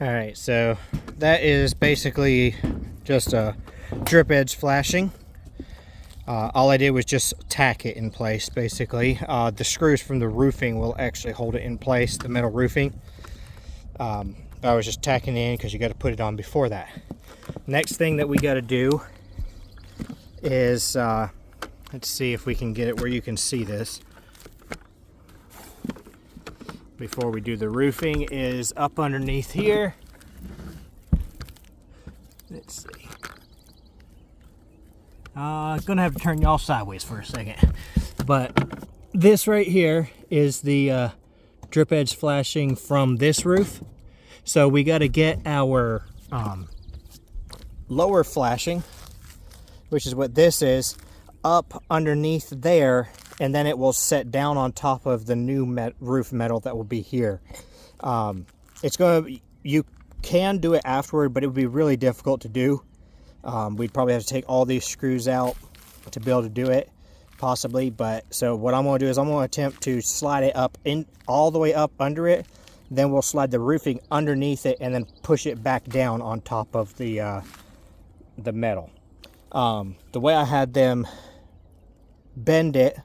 All right, so that is basically just a drip edge flashing. All I did was just tack it in place, basically. The screws from the roofing will actually hold it in place, the metal roofing. I was just tacking it in because you got to put it on before that. Next thing that we got to do is, let's see if we can get it where you can see this. Before we do the roofing is up underneath here. Let's see. Gonna have to turn y'all sideways for a second. But this right here is the drip edge flashing from this roof. So we got to get our lower flashing, which is what this is, up underneath there, and then it will set down on top of the new roof metal that will be here. You can do it afterward, but it would be really difficult to do. We'd probably have to take all these screws out to be able to do it, possibly. But so what I'm going to do is I'm going to attempt to slide it up in all the way up under it. Then we'll slide the roofing underneath it and then push it back down on top of the metal. The way I had them bend it,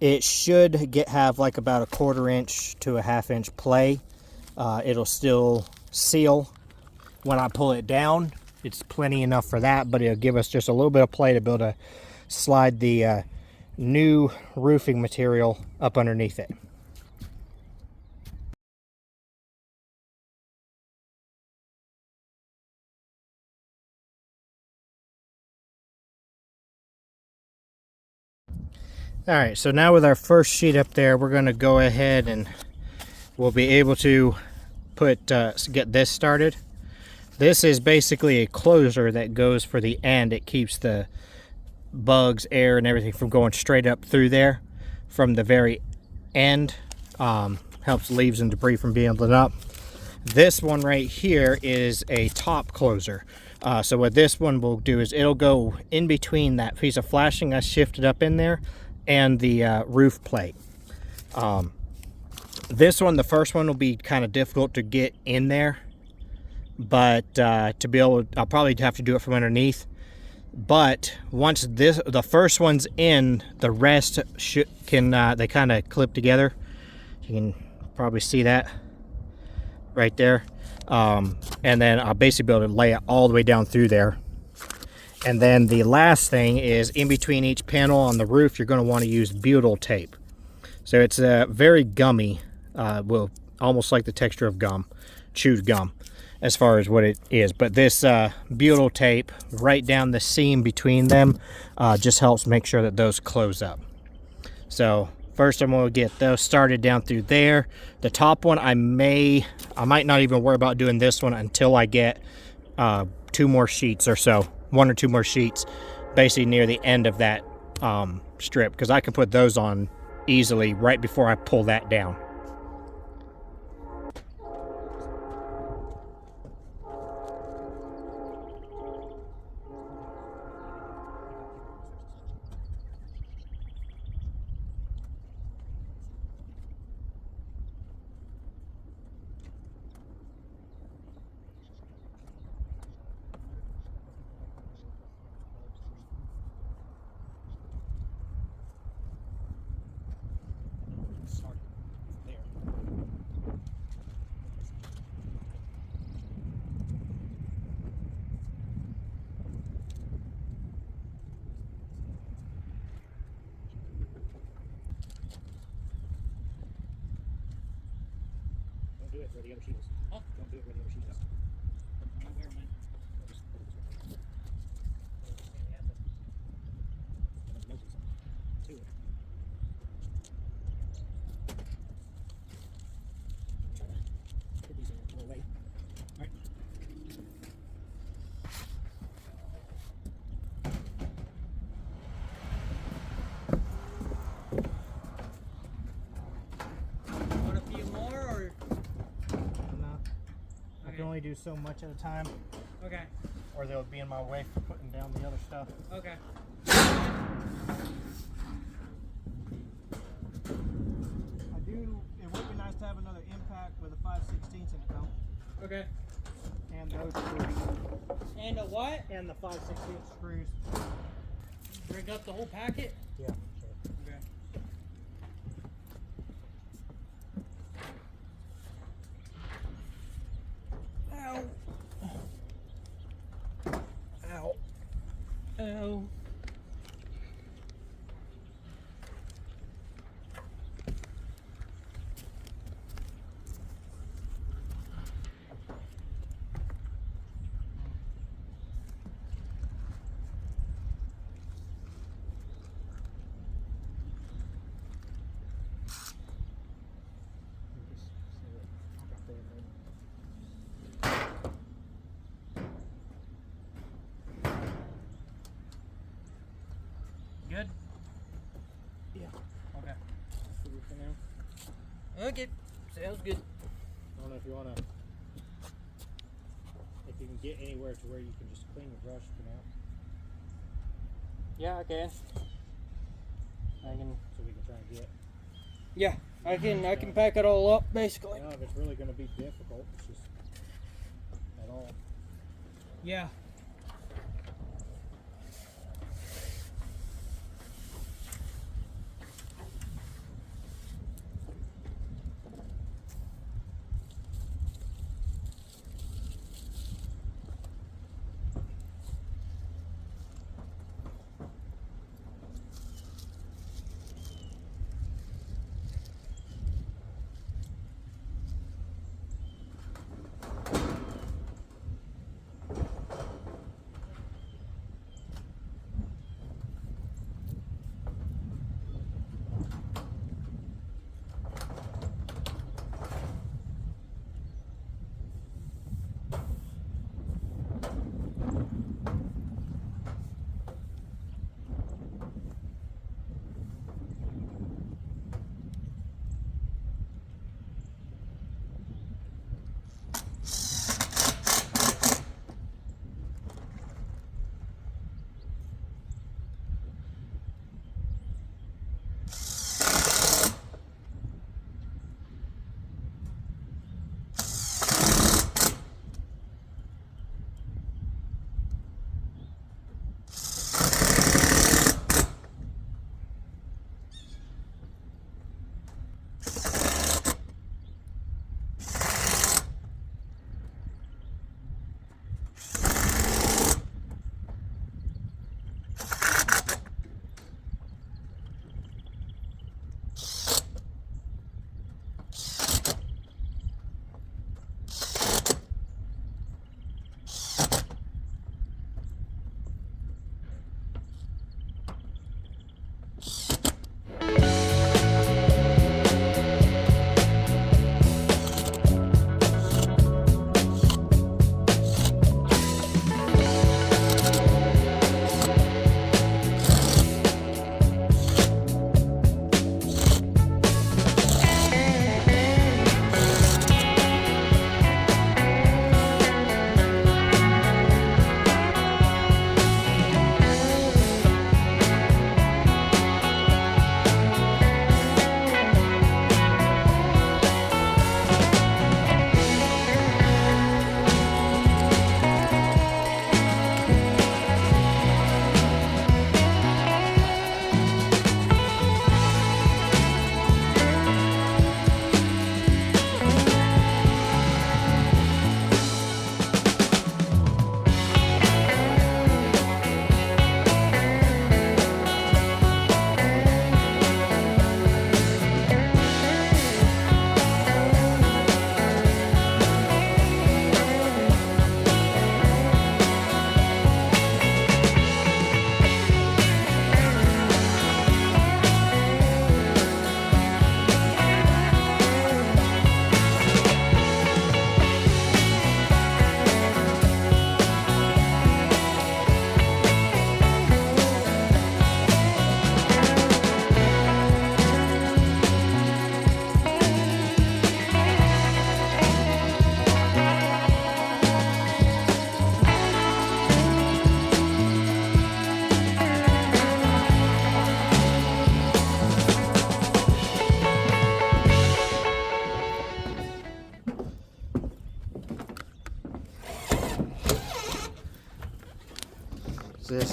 it should have like about a 1/4 inch to a 1/2 inch play. It'll still seal when I pull it down. It's plenty enough for that, but it'll give us just a little bit of play to be able to slide the new roofing material up underneath it. All right, so now with our first sheet up there, we're going to go ahead and we'll be able to get this started. This is basically a closer that goes for the end. It keeps the bugs, air, and everything from going straight up through there from the very end. Helps leaves and debris from being lit up. This one right here is a top closer. So what this one will do is it'll go in between that piece of flashing I shifted up in there and the roof plate. This one, the first one, will be kind of difficult to get in there, but to be able to, I'll probably have to do it from underneath. But once the first one's in, the rest they kind of clip together. You can probably see that right there. And then I'll basically be able to lay it all the way down through there. And then the last thing is in between each panel on the roof, you're going to want to use butyl tape. So it's very gummy, almost like the texture of gum, chewed gum, as far as what it is. But this butyl tape right down the seam between them just helps make sure that those close up. So first I'm going to get those started down through there. The top one, I might not even worry about doing this one until I get 2 more sheets or so. 1 or 2 more sheets basically near the end of that strip, because I can put those on easily right before I pull that down. Do it where the other sheet is. Oh, don't do it where the other sheet is. I'm aware, man. Put these in a little way. All right. Want a few more, or? No. I can only do so much at a time, Okay. or they'll be in my way for putting down the other stuff. Okay. It would be nice to have another impact with a 5/16 in it though. Okay. And those screws. And the what? And the 5/16 screws. Bring up the whole packet? Yeah, sure. Okay. Ow. Ow. Ow. Good? Yeah. Okay. For now. Okay. Sounds good. I don't know if you want to, if you can get anywhere to where you can just clean your brush for now, Yeah, I can. I can. so we can try and get. Yeah, I can pack it all up basically. I don't know if it's really going to be difficult. It's just at all. Yeah.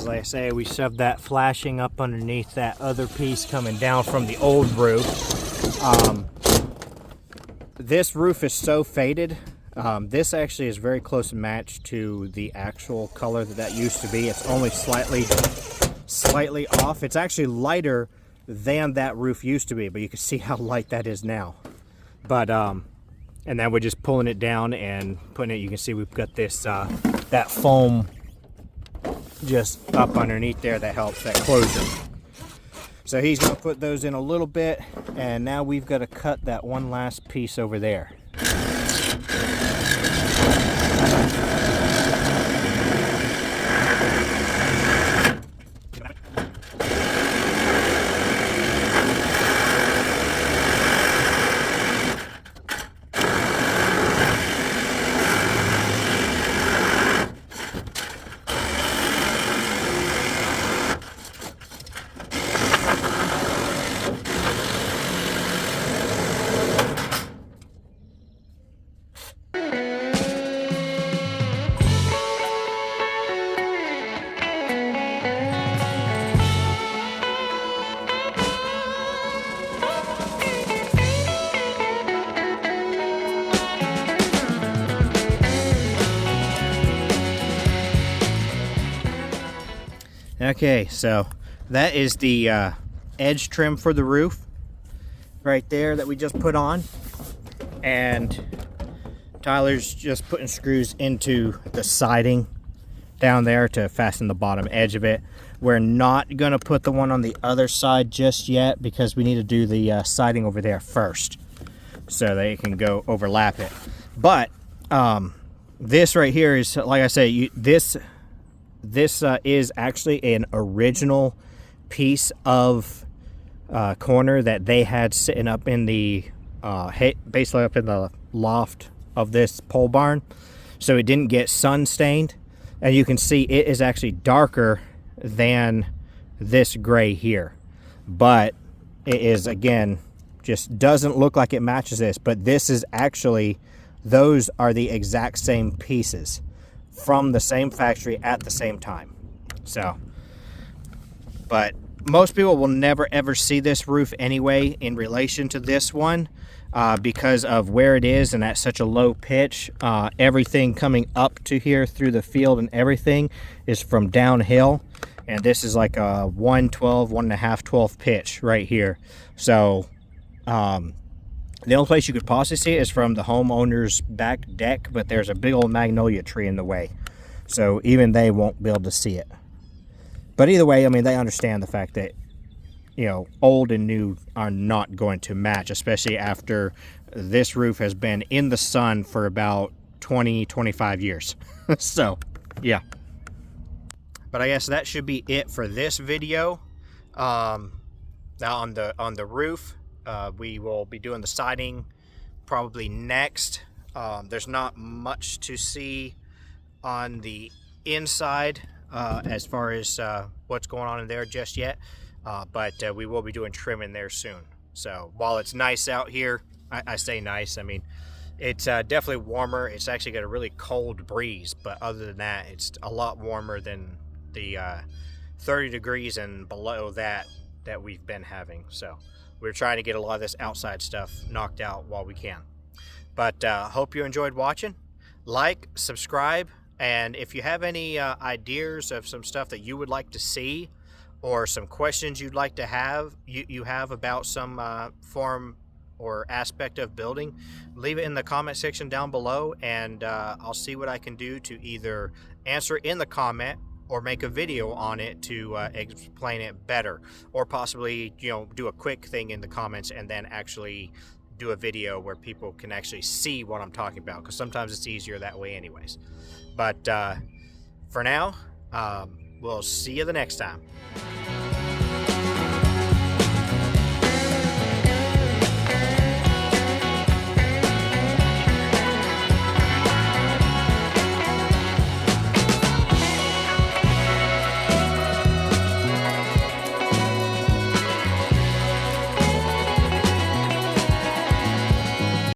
because like I say, we shoved that flashing up underneath that other piece coming down from the old roof. This roof is so faded. This actually is very close match to the actual color that used to be. It's only slightly off. It's actually lighter than that roof used to be, but you can see how light that is now. But and then we're just pulling it down and putting it. You can see we've got this that foam just up underneath there that helps that closure. So he's going to put those in a little bit, and now we've got to cut that one last piece over there. Okay, so that is the edge trim for the roof right there that we just put on, and Tyler's just putting screws into the siding down there to fasten the bottom edge of it. We're not going to put the one on the other side just yet because we need to do the siding over there first so that it can go overlap it. But this right here is, like I say, this is actually an original piece of corner that they had sitting up in the basically up in the loft of this pole barn, so it didn't get sun stained, and you can see it is actually darker than this gray here, but it is, again, just doesn't look like it matches this. But this is actually, those are the exact same pieces from the same factory at the same time. So, but most people will never ever see this roof anyway in relation to this one because of where it is and at such a low pitch. Everything coming up to here through the field and everything is from downhill, and this is like a 1.5 pitch right here. So the only place you could possibly see it is from the homeowner's back deck, but there's a big old magnolia tree in the way, so even they won't be able to see it. But either way, I mean, they understand the fact that, you know, old and new are not going to match, especially after this roof has been in the sun for about 20-25 years. So yeah, but I guess that should be it for this video. Now on the roof, we will be doing the siding probably next. There's not much to see on the inside as far as what's going on in there just yet, but we will be doing trimming there soon. So while it's nice out here, I say nice, I mean it's definitely warmer. It's actually got a really cold breeze, but other than that, it's a lot warmer than the 30 degrees and below that we've been having. So we're trying to get a lot of this outside stuff knocked out while we can. But hope you enjoyed watching. Like, subscribe, and if you have any ideas of some stuff that you would like to see, or some questions you'd like to have you have about some form or aspect of building, leave it in the comment section down below, and I'll see what I can do to either answer in the comment or make a video on it to explain it better, or possibly, you know, do a quick thing in the comments and then actually do a video where people can actually see what I'm talking about, because sometimes it's easier that way anyways. But for now, we'll see you the next time.